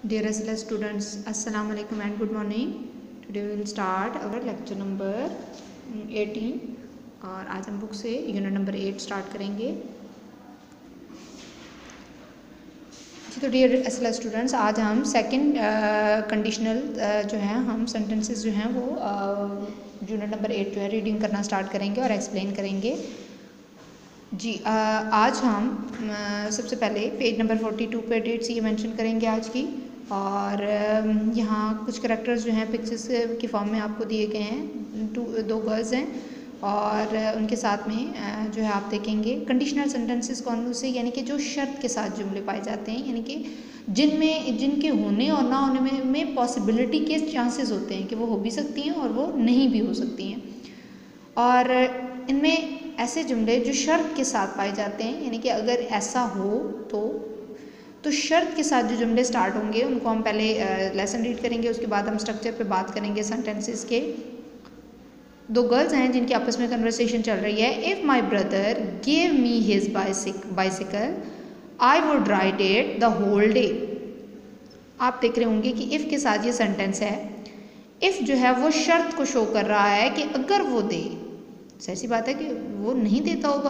Dear students, Assalamu alaikum and good morning. Today we will start our lecture number 18 और आज हम book से unit number 8 start करेंगे। जी तो डियर स्टूडेंट्स, आज हम सेकंड कंडीशनल जो है हम सेंटेंसेस जो हैं वो यूनिट नंबर 8 जो है रीडिंग करना स्टार्ट करेंगे और एक्सप्लेन करेंगे। जी आज हम सबसे पहले पेज नंबर 42 पे डेट्स ये मेंशन करेंगे आज की, और यहाँ कुछ करैक्टर्स जो हैं पिक्चर्स के फॉर्म में आपको दिए गए हैं। दो गर्ल्स हैं और उनके साथ में जो है आप देखेंगे कंडीशनल सेंटेंसेस कौन से, यानी कि जो शर्त के साथ जुमले पाए जाते हैं, यानी कि जिनके होने और ना होने में पॉसिबिलिटी के चांसेस होते हैं कि वो हो भी सकती हैं और वो नहीं भी हो सकती हैं। और इनमें ऐसे जुमले जो शर्त के साथ पाए जाते हैं, यानी कि अगर ऐसा हो तो शर्त के साथ जो जुमले स्टार्ट होंगे उनको हम पहले लेसन रीड करेंगे, उसके बाद हम स्ट्रक्चर पे बात करेंगे सेंटेंसेस के। दो गर्ल्स हैं जिनकी आपस में कन्वर्सेशन चल रही है। If my brother give me his bicycle I would ride it the whole day. आप देख रहे होंगे कि इफ़ के साथ ये सेंटेंस है। इफ़ जो है वो शर्त को शो कर रहा है कि अगर वो दे, ऐसी बात है कि वो नहीं देता होगा,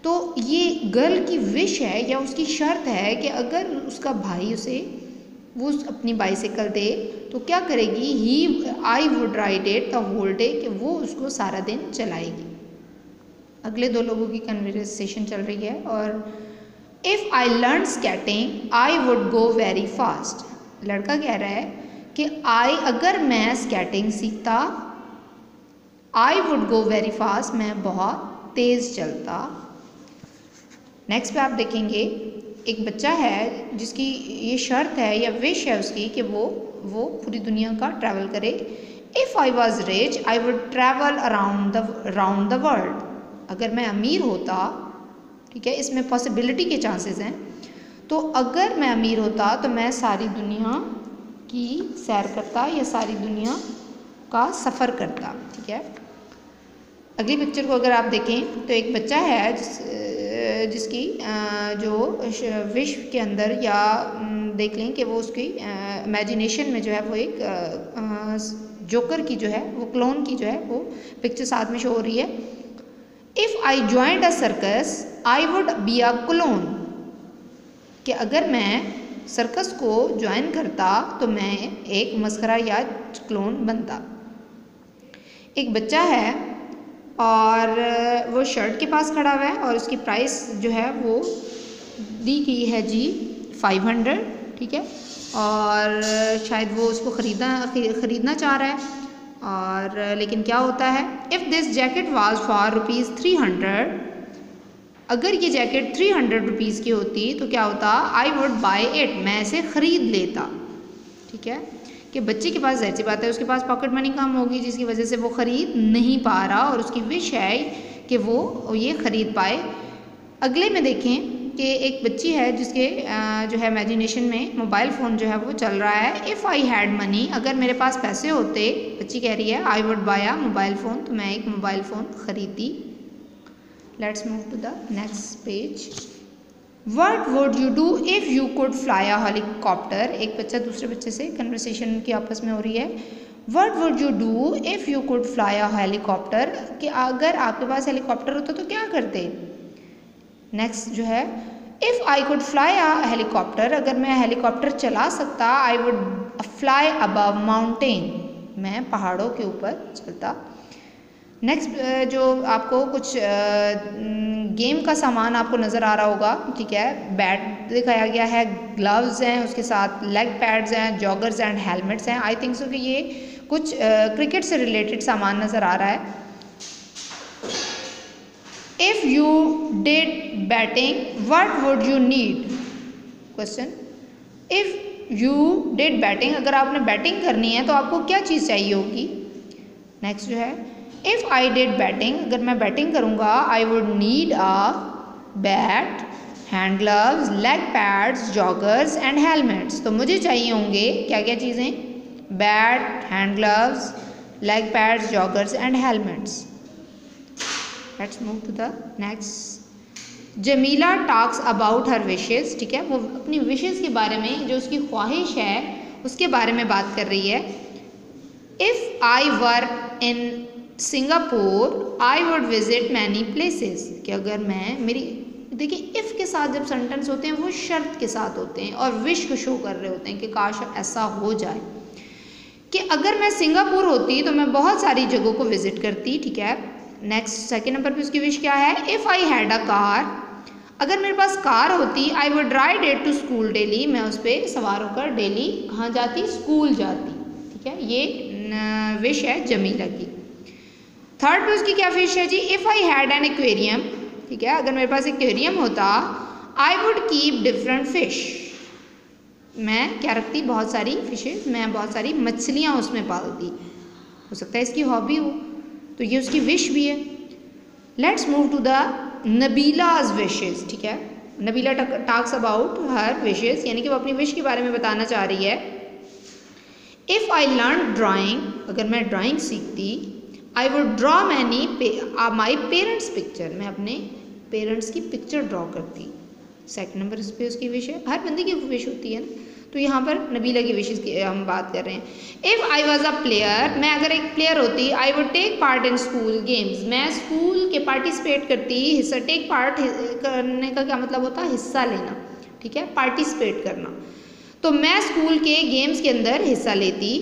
तो ये गर्ल की विश है या उसकी शर्त है कि अगर उसका भाई उसे वो अपनी बाइसिकल दे तो क्या करेगी, I would ride it the whole day, कि वो उसको सारा दिन चलाएगी। अगले दो लोगों की कन्वर्सेशन चल रही है। और if I learn skating I would go very fast. लड़का कह रहा है कि अगर मैं स्केटिंग सीखता I would go very fast, मैं बहुत तेज़ चलता। नेक्स्ट पे आप देखेंगे एक बच्चा है जिसकी ये शर्त है या विश है उसकी कि वो पूरी दुनिया का ट्रैवल करे। If I was rich I would travel around the world. अगर मैं अमीर होता, ठीक है, इसमें पॉसिबिलिटी के चांसेस हैं, तो अगर मैं अमीर होता तो मैं सारी दुनिया की सैर करता या सारी दुनिया का सफ़र करता। ठीक है, अगली पिक्चर को अगर आप देखें तो एक बच्चा है जिसकी जो विश के अंदर या देख लें कि वो उसकी इमेजिनेशन में जो है वो एक जोकर की जो है वो क्लोन की जो है वो पिक्चर साथ में शो हो रही है। If I joined a circus I would be a clone, कि अगर मैं सर्कस को ज्वाइन करता तो मैं एक मस्खरा या क्लोन बनता। एक बच्चा है और वो शर्ट के पास खड़ा हुआ है और उसकी प्राइस जो है वो दी गई है जी 500। ठीक है, और शायद वो उसको ख़रीदना चाह रहा है। और लेकिन क्या होता है, if this jacket was for ₹300, अगर ये जैकेट 300 रुपीज़ की होती तो क्या होता, आई वुड बाय इट, मैं इसे ख़रीद लेता। ठीक है, कि बच्चे के पास ऐसी बात है उसके पास पॉकेट मनी कम होगी जिसकी वजह से वो ख़रीद नहीं पा रहा और उसकी विश है कि वो ये ख़रीद पाए। अगले में देखें कि एक बच्ची है जिसके जो है इमेजिनेशन में मोबाइल फ़ोन जो है वो चल रहा है। इफ़ आई हैड मनी, अगर मेरे पास पैसे होते, बच्ची कह रही है, I would buy a mobile phone, तो मैं एक मोबाइल फ़ोन ख़रीदती। Let's move to the next page. What would you do if you could fly a helicopter? एक बच्चा दूसरे बच्चे से कन्वर्सेशन की आपस में हो रही है। What would you do if you could fly a helicopter? कि अगर आपके पास हेलीकॉप्टर होता तो क्या करते। नेक्स्ट जो है, If I could fly a helicopter, अगर मैं हेलीकॉप्टर चला सकता, I would fly above mountain, मैं पहाड़ों के ऊपर चलता। नेक्स्ट जो आपको कुछ गेम का सामान आपको नज़र आ रहा होगा, ठीक है, बैट दिखाया गया है, ग्लव्स हैं, उसके साथ लेग पैड्स हैं, जॉगर्स एंड हेलमेट्स हैं। आई थिंक सो कि ये कुछ क्रिकेट से रिलेटेड सामान नज़र आ रहा है। If you did batting what would you need, question, if you did batting, अगर आपने बैटिंग करनी है तो आपको क्या चीज़ चाहिए होगी। नेक्स्ट जो है, इफ़ आई डिड बैटिंग, अगर मैं बैटिंग करूँगा, I would need a bat, hand gloves, leg pads, joggers and helmets. तो मुझे चाहिए होंगे क्या क्या चीज़ें, bat, hand gloves, leg pads, joggers and helmets. Let's move to the next Jamila talks about her wishes, ठीक है, वो अपनी विशेज़ के बारे में, जो उसकी ख्वाहिश है उसके बारे में बात कर रही है। If I were in Singapore I would visit many places, कि अगर मैं मेरी, देखिए इफ़ के साथ जब सेंटेंस होते हैं वो शर्त के साथ होते हैं और विश को शो कर रहे होते हैं कि काश ऐसा हो जाए कि अगर मैं सिंगापुर होती तो मैं बहुत सारी जगहों को विजिट करती, ठीक है। नेक्स्ट सेकेंड नंबर पे उसकी विश क्या है, if I had a car, अगर मेरे पास कार होती, I would ride it to school daily, मैं उस पर सवार होकर डेली कहाँ जाती, स्कूल जाती, ठीक है। ये विश है जमीला की। थर्ड पे उसकी क्या विश है जी, if I had an aquarium, ठीक है, अगर मेरे पास एक्वेरियम होता, I would keep different fish, मैं क्या रखती, बहुत सारी फिशेज, मैं बहुत सारी मछलियाँ उसमें पालती, हो सकता है इसकी हॉबी हो, तो ये उसकी विश भी है। Let's move to the Nabila's wishes, ठीक है। Nabila talks about her wishes, यानी कि वो अपनी विश के बारे में बताना चाह रही है। इफ़ आई लर्न ड्राइंग, अगर मैं ड्राइंग सीखती, I would draw many my parents picture, मैं अपने पेरेंट्स की पिक्चर ड्रॉ करती। सेकंड नंबर इस पर उसकी विश है, हर बंदे की विश होती है ना, तो यहाँ पर नबीला की विशेज़ की हम बात कर रहे हैं। If I was a player, मैं अगर एक प्लेयर होती, I would take part in school games, मैं स्कूल के पार्टिसिपेट करती, हिस्सा, टेक पार्ट करने का क्या मतलब होता है, हिस्सा लेना, ठीक है, पार्टिसिपेट करना, तो मैं स्कूल के गेम्स के अंदर हिस्सा लेती।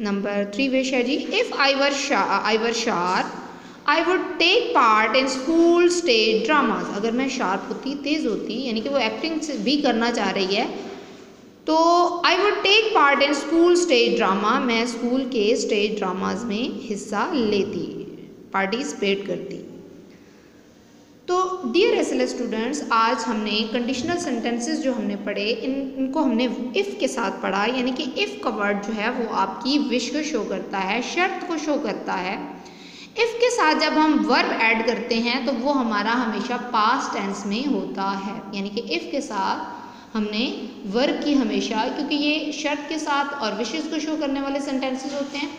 नंबर 3 विश है जी, if I were sharp I would take part in school stage dramas, अगर मैं शार्प होती, तेज़ होती, यानी कि वो एक्टिंग भी करना चाह रही है, तो I would take part in school stage drama, मैं स्कूल के स्टेज ड्रामाज में हिस्सा लेती, पार्टिसिपेट करती। तो डियर एसएलएस स्टूडेंट्स, आज हमने कंडीशनल सेंटेंसेस जो हमने पढ़े, इनको हमने इफ़ के साथ पढ़ा, यानी कि इफ़ का वर्ड जो है वो आपकी विश को शो करता है, शर्त को शो करता है। इफ़ के साथ जब हम वर्ब ऐड करते हैं तो वो हमारा हमेशा पास्ट टेंस में होता है, यानी कि इफ़ के साथ हमने वर्ब की हमेशा, क्योंकि ये शर्त के साथ और विशेष को शो करने वाले सेंटेंसेस होते हैं,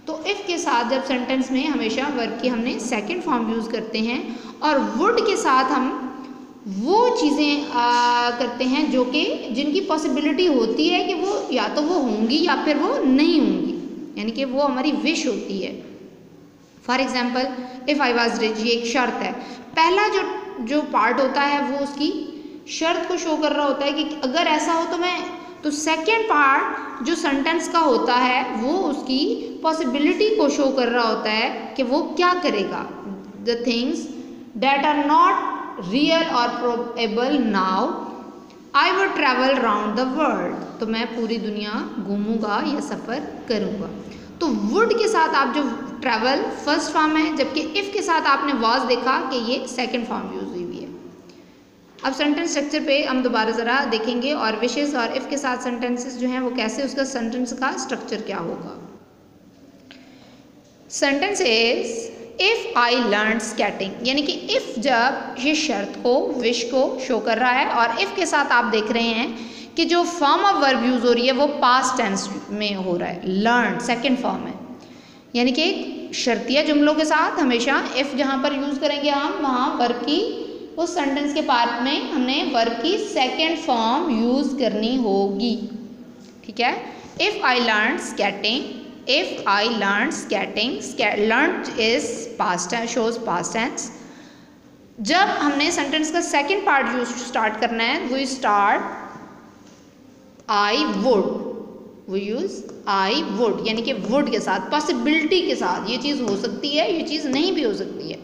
तो इफ़ के साथ जब सेंटेंस में हमेशा वर्ब की हमने सेकंड फॉर्म यूज़ करते हैं, और वुड के साथ हम वो चीज़ें करते हैं जो कि जिनकी पॉसिबिलिटी होती है कि वो या तो वो होंगी या फिर वो नहीं होंगी, यानी कि वो हमारी विश होती है। For example, if I was rich, ये एक शर्त है, पहला जो पार्ट होता है वो उसकी शर्त को शो कर रहा होता है कि अगर ऐसा हो तो मैं, तो सेकेंड पार्ट जो सेंटेंस का होता है वो उसकी पॉसिबिलिटी को शो कर रहा होता है कि वो क्या करेगा। The things that are not real और probable now, I would travel round the world, तो मैं पूरी दुनिया घूमूंगा या सफ़र करूंगा। तो वुड के साथ आप जो ट्रैवल फर्स्ट फॉर्म है, जबकि इफ़ के साथ आपने वॉज देखा कि ये सेकेंड फॉर्म यूज हुई है। अब सेंटेंस स्ट्रक्चर पे हम दोबारा ज़रा देखेंगे और विशेष और इफ़ के साथ सेंटेंसेस जो हैं वो कैसे, उसका सेंटेंस का स्ट्रक्चर क्या होगा। Sentence is if I learn skating, यानी कि इफ़ जब ये शर्त को, विश को शो कर रहा है, और इफ़ के साथ आप देख रहे हैं कि जो फॉर्म ऑफ वर्ब यूज़ हो रही है वो पास्ट टेंस में हो रहा है, लर्न सेकेंड फॉर्म है, यानी कि शर्तिया जुमलों के साथ हमेशा इफ़ जहाँ पर यूज़ करेंगे हम, वहाँ वर्ब की उस सेंटेंस के पार्ट में हमने वर्ब की सेकेंड फॉर्म यूज़ करनी होगी, ठीक है। If I learn skating, if I learn skating, learn is past tense, shows past tense. जब हमने सेंटेंस का सेकेंड पार्ट यूज स्टार्ट करना है, we start I would, we use I would, यानी कि वुड के साथ, पॉसिबिलिटी के साथ, ये चीज़ हो सकती है, ये चीज़ नहीं भी हो सकती है,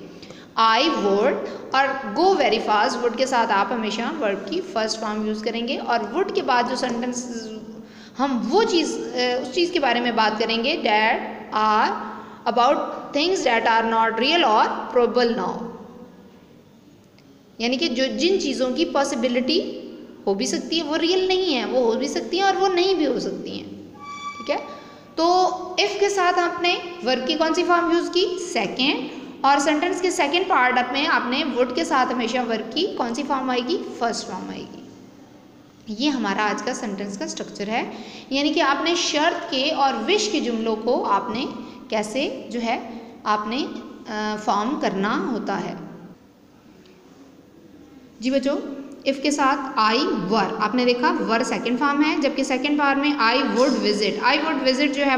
आई वुड। और गो वेरी फास्ट, वुड के साथ आप हमेशा वर्ब की फर्स्ट फॉर्म यूज़ करेंगे, और वुड के बाद जो सेंटेंस हम वो चीज़, उस चीज़ के बारे में बात करेंगे that are about things that are not real और प्रोबेबल नाउ, यानी कि जो जिन चीज़ों की पॉसिबिलिटी हो भी सकती है, वो रियल नहीं है, वो हो भी सकती हैं और वो नहीं भी हो सकती हैं, ठीक है। तो इफ़ के साथ आपने वर्ब की कौन सी फॉर्म यूज़ की, सेकेंड, और सेंटेंस के सेकेंड पार्ट में आपने वुड के साथ हमेशा वर्ब की कौन सी फॉर्म आएगी, फर्स्ट फॉर्म आएगी। ये हमारा आज का सेंटेंस का स्ट्रक्चर है, यानी कि आपने शर्त के और विश के जुमलों को आपने कैसे जो है आपने फॉर्म करना होता है। जी बच्चों, इफ़ के साथ आई वर, आपने देखा वर सेकंड फॉर्म है, जबकि सेकंड फॉर्म में I would visit. I would visit जो है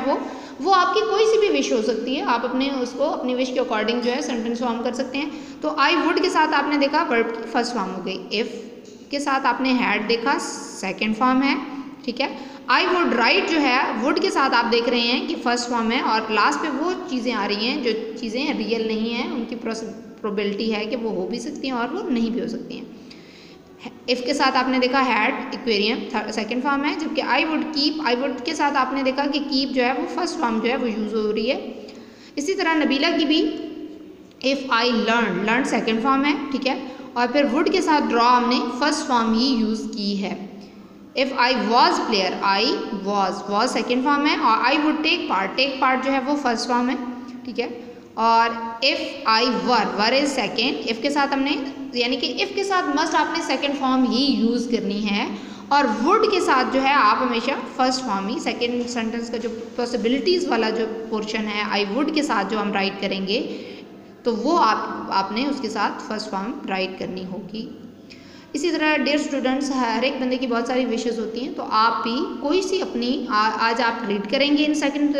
वो आपकी कोई सी भी विश हो सकती है, आप अपने उसको अपनी विश के अकॉर्डिंग जो है सेंटेंस फॉर्म कर सकते हैं। तो आई वुड के साथ आपने देखा वर्ब की फर्स्ट फॉर्म हो गई। इफ़ के साथ आपने हैड देखा सेकेंड फॉर्म है, ठीक है। आई वुड राइट जो है वुड के साथ आप देख रहे हैं कि फर्स्ट फॉर्म है, और लास्ट पे वो चीज़ें आ रही हैं जो चीज़ें रियल नहीं हैं, उनकी प्रोबेबिलिटी है कि वो हो भी सकती हैं और वो नहीं भी हो सकती हैं। इफ़ के साथ आपने देखा हैड इक्वेरियम सेकंड फॉर्म है, जबकि आई वुड कीप, आई वुड के साथ आपने देखा कि कीप जो है वो फर्स्ट फॉर्म जो है वो यूज़ हो रही है। इसी तरह नबीला की भी if I learn second form है, ठीक है, और फिर वुड के साथ ड्रॉ हमने फर्स्ट फॉर्म ही यूज़ की है। If I was player, I was second form है, और आई वुड टेक पार्ट जो है वो फर्स्ट फॉर्म है, ठीक है। और if I were is second, if के साथ हमने यानी कि इफ़ के साथ मस्ट आपने सेकेंड फॉर्म ही यूज़ करनी है, और वुड के साथ जो है आप हमेशा फर्स्ट फॉर्म ही, सेकेंड सेंटेंस का जो पॉसिबिलिटीज़ वाला जो पोर्शन है आई वुड के साथ जो हम राइट करेंगे, तो वो आपने उसके साथ फर्स्ट फॉर्म राइट करनी होगी। इसी तरह डियर स्टूडेंट्स, हर एक बंदे की बहुत सारी विशेज़ होती हैं, तो आप भी कोई सी अपनी आज आप रीड करेंगे इन सेकंड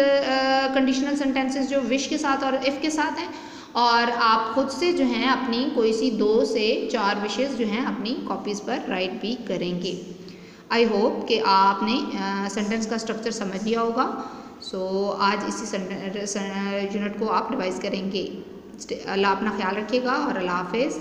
कंडीशनल सेंटेंसेस जो विश के साथ और इफ़ के साथ हैं, और आप खुद से जो हैं अपनी कोई सी 2 से 4 विशेज़ जो हैं अपनी कॉपीज़ पर राइट भी करेंगे। आई होप कि आपने सेंटेंस का स्ट्रक्चर समझ लिया होगा। सो आज इसी यूनिट को आप रिवाइज़ करेंगे। अल्लाह अपना ख्याल रखिएगा और अल्लाह हाफिज़।